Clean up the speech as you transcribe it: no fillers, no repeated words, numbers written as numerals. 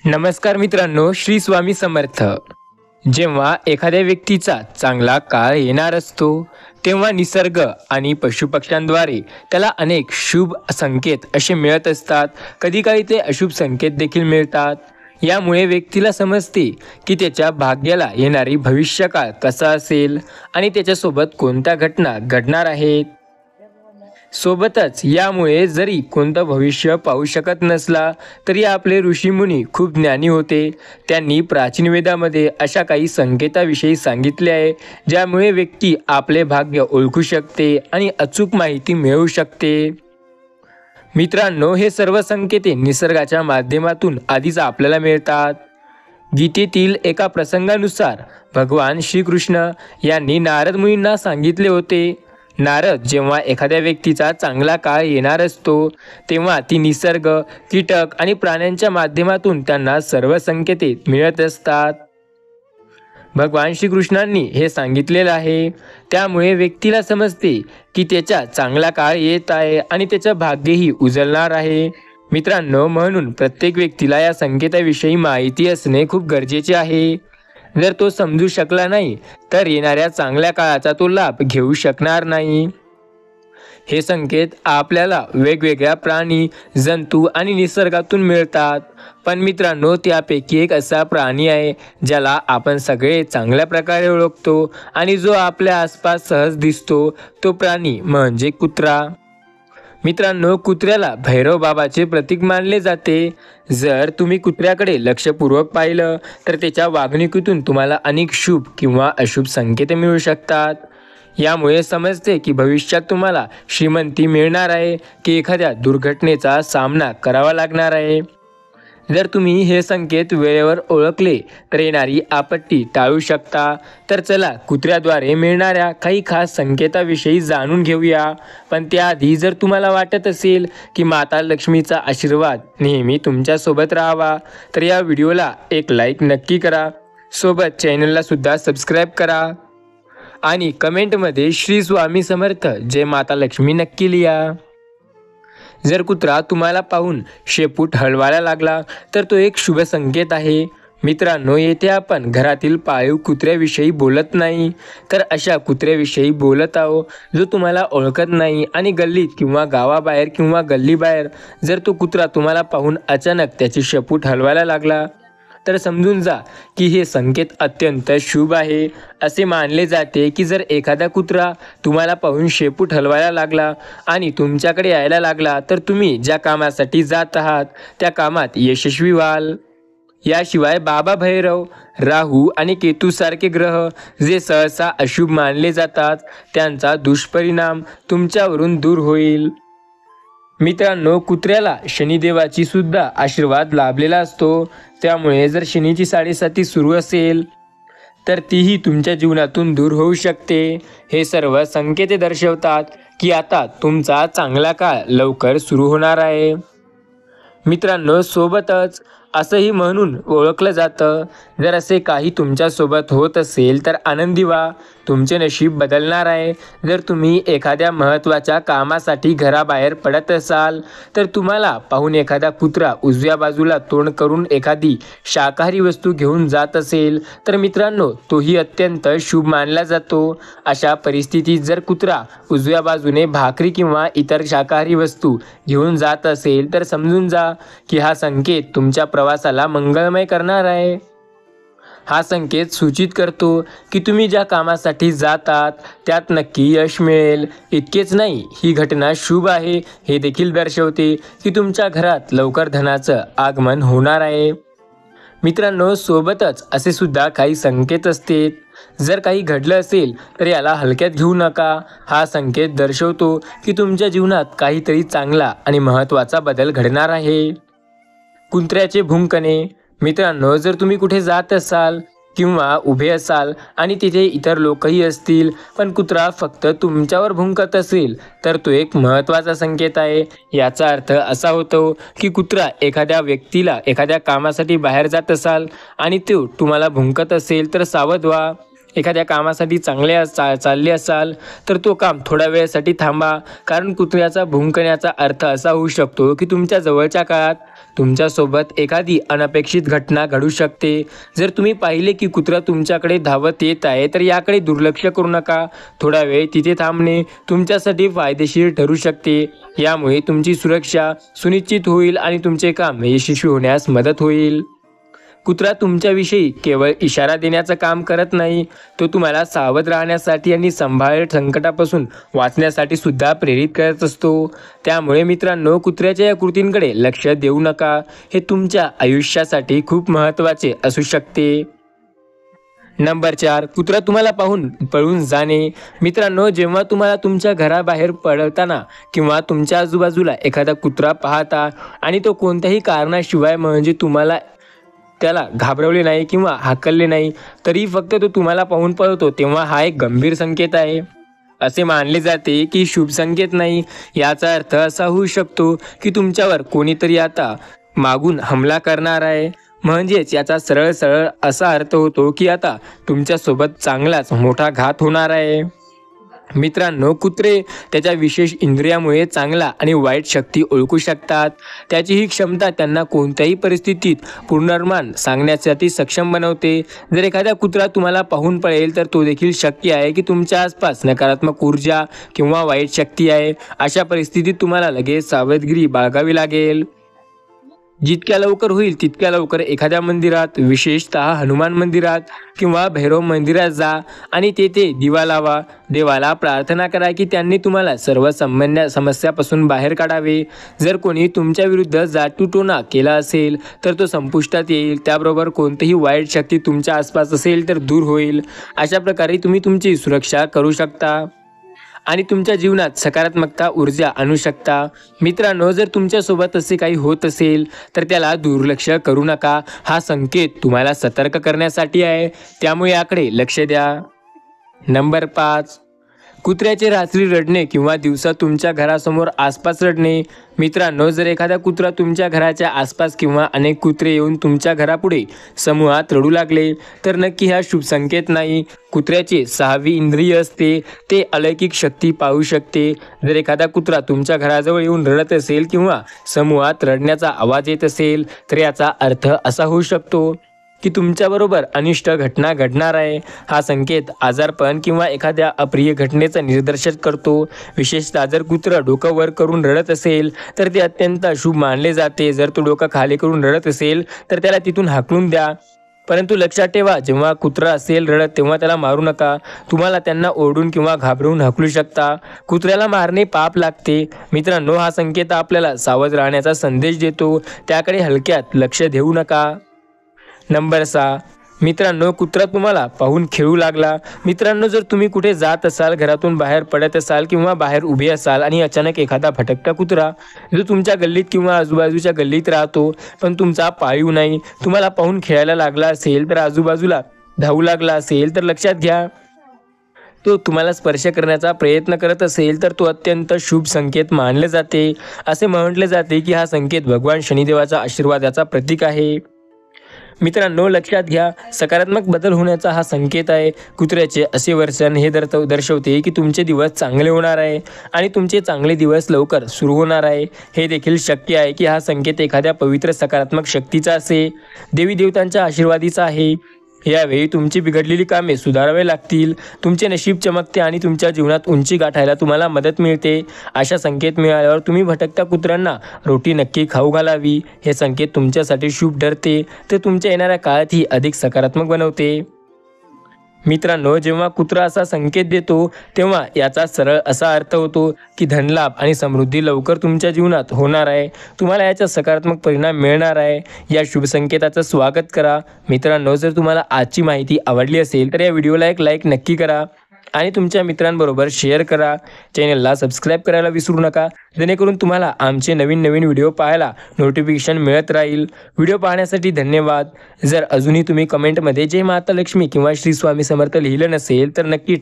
नमस्कार मित्रांनो, श्री स्वामी समर्थ. जेव्हा एखाद्या व्यक्तीचा चांगला काळ येणार असतो, तेव्हा निसर्ग आणि पशुपक्ष्यांद्वारे त्याला अनेक शुभ संकेत असे मिळत असतात. कधीकाळी ते अशुभ संकेत देखील मिळतात. यामुळे व्यक्तीला समजते की त्याच्या भाग्याला येणारी भविष्यकाळ कसा असेल आणि त्याच्यासोबत कोणत्या घटना घडणार आहेत. सोबतच यामुळे जरी कोणतं भविष्य पाहू शकत नसला तरी आपले ऋषीमुनी खूप ज्ञानी होते. त्यांनी प्राचीन वेदामध्ये अशा काही संकेताविषयी सांगितले आहे, ज्यामुळे व्यक्ती आपले भाग्य ओळखू शकते आणि अचूक माहिती मिळवू शकते. मित्रांनो, हे सर्व संकेते निसर्गाच्या माध्यमातून आधीच आपल्याला मिळतात. गीतेतील एका प्रसंगानुसार भगवान श्रीकृष्ण यांनी नारद मुनींना सांगितले होते. नारद जेव्हा एखाद्या व्यक्तीचा चांगला काळ येणार असतो, तेव्हा ती निसर्ग, कीटक आणि प्राण्यांच्या माध्यमातून त्यांना सर्व संकेते मिळत असतात. भगवान श्रीकृष्णांनी हे सांगितलेलं आहे. त्यामुळे व्यक्तीला समजते की त्याचा चांगला काळ येत आहे आणि त्याचं भाग्यही उजळणार आहे. मित्रांनो, म्हणून प्रत्येक व्यक्तीला या संकेताविषयी माहिती असणे खूप गरजेचे आहे. जर तो समजू शकला नाही तर येणाऱ्या चांगल्या काळाचा तो लाभ घेऊ शकणार नाही. हे संकेत आपल्याला वेगवेगळ्या प्राणी, जंतू आणि निसर्गातून मिळतात. पण मित्रांनो, त्यापैकी एक असा प्राणी आहे ज्याला आपण सगळे चांगल्या प्रकारे ओळखतो आणि जो आपल्या आसपास सहज दिसतो. तो प्राणी म्हणजे कुत्रा. मित्रांनो, कुत्र्याला भैरव बाबाचे प्रतीक मानले जाते. जर तुम्ही कुत्र्याकडे लक्षपूर्वक पाहिलं तर त्याच्या वागणुकीतून तुम्हाला अनेक शुभ किंवा अशुभ संकेत मिळू शकतात. यामुळे समजते की भविष्यात तुम्हाला श्रीमंती मिळणार आहे की एखाद्या दुर्घटनेचा सामना करावा लागणार आहे. जर तुम्ही हे संकेत वेळेवर ओळखले तर येणारी आपत्ती टाळू शकता. तर चला, कुत्र्याद्वारे मिळणाऱ्या काही खास संकेताविषयी जाणून घेऊया. पण त्याआधी जर तुम्हाला वाटत असेल की माता लक्ष्मीचा आशीर्वाद नेहमी तुमच्यासोबत राहावा, तर या व्हिडिओला एक लाईक नक्की करा. सोबत चॅनलला सुद्धा सबस्क्राईब करा आणि कमेंटमध्ये श्री स्वामी समर्थ जय माता लक्ष्मी नक्की लिहा. जर कुत्रा तुम्हाला पाहून शेपूट हलवायला लागला तर तो एक शुभ संकेत आहे. मित्रांनो, येथे आपण घरातील पाळीव कुत्र्याविषयी बोलत नाही, तर अशा कुत्र्याविषयी बोलत आहो जो तुम्हाला ओळखत नाही आणि गल्लीत किंवा गावाबाहेर किंवा गल्लीबाहेर जर तो कुत्रा तुम्हाला पाहून अचानक त्याची शेपूट हलवायला लागला तर समजून जा की हे संकेत अत्यंत शुभ आहे. असे मानले जाते की जर एखादा कुत्रा तुम्हाला पाहून शेपूट हलवायला लागला आणि तुमच्याकडे यायला लागला तर तुम्ही ज्या कामासाठी जात आहात त्या कामात यशस्वी व्हाल. याशिवाय बाबा भैरव, राहू आणि केतूसारखे ग्रह जे सहसा अशुभ मानले जातात, त्यांचा दुष्परिणाम तुमच्यावरून दूर होईल. मित्रांनो, कुत्र्याला शनिदेवाची सुद्धा आशीर्वाद लाभलेला असतो. त्यामुळे जर शनीची 7.5 सुरू असेल तर तीही तुमच्या जीवनातून दूर होऊ शकते. हे सर्व संकेत दर्शवतात की आता तुमचा चांगला काळ लवकर सुरू होणार आहे. मित्रांनो, सोबतच असंही म्हणून ओळखलं जातं, जर असे काही तुमच्यासोबत होत असेल तर आनंदी व्हा, तुमचे नशीब बदलणार आहे. जर तुम्ही एखाद्या महत्त्वाच्या कामासाठी घराबाहेर पडत असाल तर तुम्हाला पाहून एखादा कुत्रा उजव्या बाजूला तोंड करून एखादी शाकाहारी वस्तू घेऊन जात असेल तर मित्रांनो, तोही अत्यंत शुभ मानला जातो. अशा परिस्थितीत जर कुत्रा उजव्या बाजूने भाकरी किंवा इतर शाकाहारी वस्तू घेऊन जात असेल तर समजून जा की हा संकेत तुमच्या प्रवासाला मंगलमय करणार आहे. हा संकेत सूचित करतो की तुम्ही ज्या कामासाठी जातात त्यात नक्की यश मिळेल. इतकेच नाही, ही घटना शुभ आहे हे देखील दर्शवते की तुमच्या घरात लवकर धनाचं आगमन होणार आहे. मित्रांनो, सोबतच असे सुद्धा काही संकेत असतात. जर काही घडलं असेल तर याला हलक्यात घेऊ नका. हा संकेत दर्शवतो की तुमच्या जीवनात काहीतरी चांगला आणि महत्त्वाचा बदल घडणार आहे. कुत्र्याचे भुंकणे. मित्रांनो, जर तुम्ही कुठे जात असाल किंवा उभे असाल आणि तिथे इतर लोकही असतील पण कुत्रा फक्त तुमच्यावर भुंकत असेल तर तो एक महत्त्वाचा संकेत आहे. याचा अर्थ असा होतो की कुत्रा एखाद्या व्यक्तीला एखाद्या कामासाठी बाहेर जात असाल आणि तो तुम्हाला भुंकत असेल तर सावध व्हा. एखाद्या कामासाठी चालले असाल तर तो काम थोड्या वेळासाठी थांबा, कारण कुत्र्याचा भुंकण्याचा अर्थ असा होऊ शकतो की तुमच्या जवळच्या काळात तुमच्यासोबत एखादी अनपेक्षित घटना घडू शकते. जर तुम्ही पाहिले की कुत्रा तुमच्याकडे धावत येत आहे तर याकडे दुर्लक्ष करू नका. थोडा वेळ तिथे थांबणे तुमच्यासाठी फायदेशीर ठरू शकते. यामुळे तुमची सुरक्षा सुनिश्चित होईल आणि तुमचे काम यशस्वी होण्यास मदत होईल. कुत्रा तुमच्याविषयी केवळ इशारा देण्याचं काम करत नाही, तो तुम्हाला सावध राहण्यासाठी आणि संभाव्य संकटापासून वाचण्यासाठी सुद्धा प्रेरित करत असतो. त्यामुळे मित्रांनो, कुत्र्याच्या या कृतींकडे लक्ष देऊ नका. हे तुमच्या आयुष्यासाठी खूप महत्त्वाचे असू शकते. नंबर 4, कुत्रा तुम्हाला पाहून पळून जाणे. मित्रांनो, जेव्हा तुम्हाला तुमच्या घराबाहेर पडताना किंवा तुमच्या आजूबाजूला एखादा कुत्रा पाहता आणि तो कोणत्याही कारणाशिवाय म्हणजे तुम्हाला त्याला घाबरवले नाही किंवा हाकलले नाही, तरी फक्त तो तुम्हाला पाहून पळतो, तेव्हा हा एक गंभीर संकेत आहे. असे मानले जाते की शुभ संकेत नाही. याचा अर्थ असा होऊ शकतो की तुमच्यावर कोणीतरी आता मागून हमला करणार आहे. म्हणजेच याचा सरळ सरळ असा अर्थ होतो की आता तुमच्यासोबत चांगलाच मोठा घात होणार आहे. मित्रांनो, कुत्रे त्याच्या विशेष इंद्रियामुळे चांगला आणि वाईट शक्ती ओळखू शकतात. त्याची ही क्षमता त्यांना कोणत्याही परिस्थितीत पूर्वानुमान सांगण्यासाठी सक्षम बनवते. जर एखादा कुत्रा तुम्हाला पाहून पळेल तर तो देखील शक्य आहे की तुमच्या आसपास नकारात्मक ऊर्जा किंवा वाईट शक्ती आहे. अशा परिस्थितीत तुम्हाला लगेच सावधगिरी बाळगावी लागेल. जितक्या लवकर होईल तितक्या लवकर एखाद्या मंदिरात, विशेषतः हनुमान मंदिरात किंवा भैरव मंदिरात जा आणि तेथे दिवा लावा. देवाला प्रार्थना करा की त्यांनी तुम्हाला सर्व समस्यापासून बाहेर काढावे. जर कोणी तुमच्या विरुद्ध जाटूटोणा केला असेल तर तो संपुष्टात येईल. त्याबरोबर कोणतीही वाईट शक्ती तुमच्या आसपास असेल तर दूर होईल. अशा प्रकारे तुम्ही तुमची सुरक्षा करू शकता आणि तुमच्या जीवनात सकारात्मकता ऊर्जा आणू शकता. मित्रांनो, जर तुमच्यासोबत असे काही होत असेल तर त्याला दुर्लक्ष करू नका. हा संकेत तुम्हाला सतर्क करण्यासाठी आहे, त्यामुळे याकडे लक्ष द्या. नंबर 5, कुत्र्याचे रात्री रडणे किंवा दिवसा तुमच्या घरासमोर आसपास रडणे. मित्रांनो, जर एखादा कुत्रा तुमच्या घराच्या आसपास किंवा अनेक कुत्रे येऊन तुमच्या घरापुढे समूहात रडू लागले तर नक्की हा शुभ संकेत नाही. कुत्र्याचे 6वी इंद्रिय असते, ते अलौकिक शक्ती पाहू शकते. जर एखादा कुत्रा तुमच्या घराजवळ येऊन रडत असेल किंवा समूहात रडण्याचा आवाज येत असेल तर याचा अर्थ असा होऊ शकतो की तुमच्याबरोबर अनिष्ट घटना घडणार आहे. हा संकेत आजारपण किंवा एखाद्या अप्रिय घटनेचं निदर्शन करतो. विशेषतः जर कुत्रं डोकं वर करून रडत असेल तर ते अत्यंत अशुभ मानले जाते. जर तो डोकं खाली करून रडत असेल तर त्याला तिथून हाकलून द्या. परंतु लक्षात ठेवा, जेव्हा कुत्रा असेल रडत तेव्हा त्याला मारू नका. तुम्हाला त्यांना ओरडून किंवा घाबरवून हाकलू शकता. कुत्र्याला मारणे पाप लागते. मित्रांनो, हा संकेत आपल्याला सावध राहण्याचा संदेश देतो, त्याकडे हलक्यात लक्ष देऊ नका. नंबर 6, मित्रांनो, कुत्रा तुम्हाला पाहून खेळू लागला. मित्रांनो, जर तुम्ही कुठे जात असाल, घरातून बाहेर पडत असाल किंवा बाहेर उभे असाल आणि अचानक एखादा भटकता कुत्रा जो तुमच्या गल्लीत किंवा आजूबाजूच्या गल्लीत राहतो पण तुमचा पाळीव नाही, तुम्हाला पाहून खेळायला लागला असेल तर आजूबाजूला धावू लागला असेल तर लक्षात घ्या, तो तुम्हाला स्पर्श करण्याचा प्रयत्न करत असेल तर तो अत्यंत शुभ संकेत मानले जाते. असे म्हटले जाते की हा संकेत भगवान शनिदेवाचा आशीर्वादाचा प्रतीक आहे. मित्रांनो, लक्षात घ्या, सकारात्मक बदल होण्याचा हा संकेत आहे. कुत्र्याचे असे वर्तन हे दर्शवते की तुमचे दिवस चांगले होणार आहे आणि तुमचे चांगले दिवस लवकर सुरू होणार आहे. हे देखील शक्य आहे की हा संकेत एखाद्या पवित्र सकारात्मक शक्तीचा असे, देवी देवतांच्या आशीर्वादाचा आहे. यावेळी तुमची बिघडलेली कामे सुधारावे लागतील, तुमचे नशीब चमकते आणि तुमच्या जीवनात उंची गाठायला तुम्हाला मदत मिळते. अशा संकेत मिळाल्यावर तुम्ही भटकत्या कुत्र्यांना रोटी नक्की खाऊ घालावी. हे संकेत तुमच्यासाठी शुभ ठरते, ते तुमच्या येणाऱ्या काळातही अधिक सकारात्मक बनवते. मित्रांनो, जेव्हा कुत्रा असा संकेत देतो तेव्हा याचा सरळ असा अर्थ होतो की धनलाभ आणि समृद्धी लवकर तुमच्या जीवनात होणार आहे. तुम्हाला याचा सकारात्मक परिणाम मिळणार आहे. या शुभ संकेताचं स्वागत करा. मित्रांनो, जर तुम्हाला आजची माहिती आवडली असेल तर या व्हिडिओला एक लाईक नक्की करा आणि तुमच्या मित्रांबरोबर शेअर करा. चॅनलला सबस्क्राईब करायला विसरू नका, जेणेकरून तुम्हाला आमचे नवीन व्हिडिओ पाहायला नोटिफिकेशन मिळत राहील. व्हिडिओ पाहण्यासाठी धन्यवाद. जर अजूनही तुम्ही कमेंटमध्ये जय माता लक्ष्मी किंवा श्री स्वामी समर्थ लिहिलं नसेल तर नक्की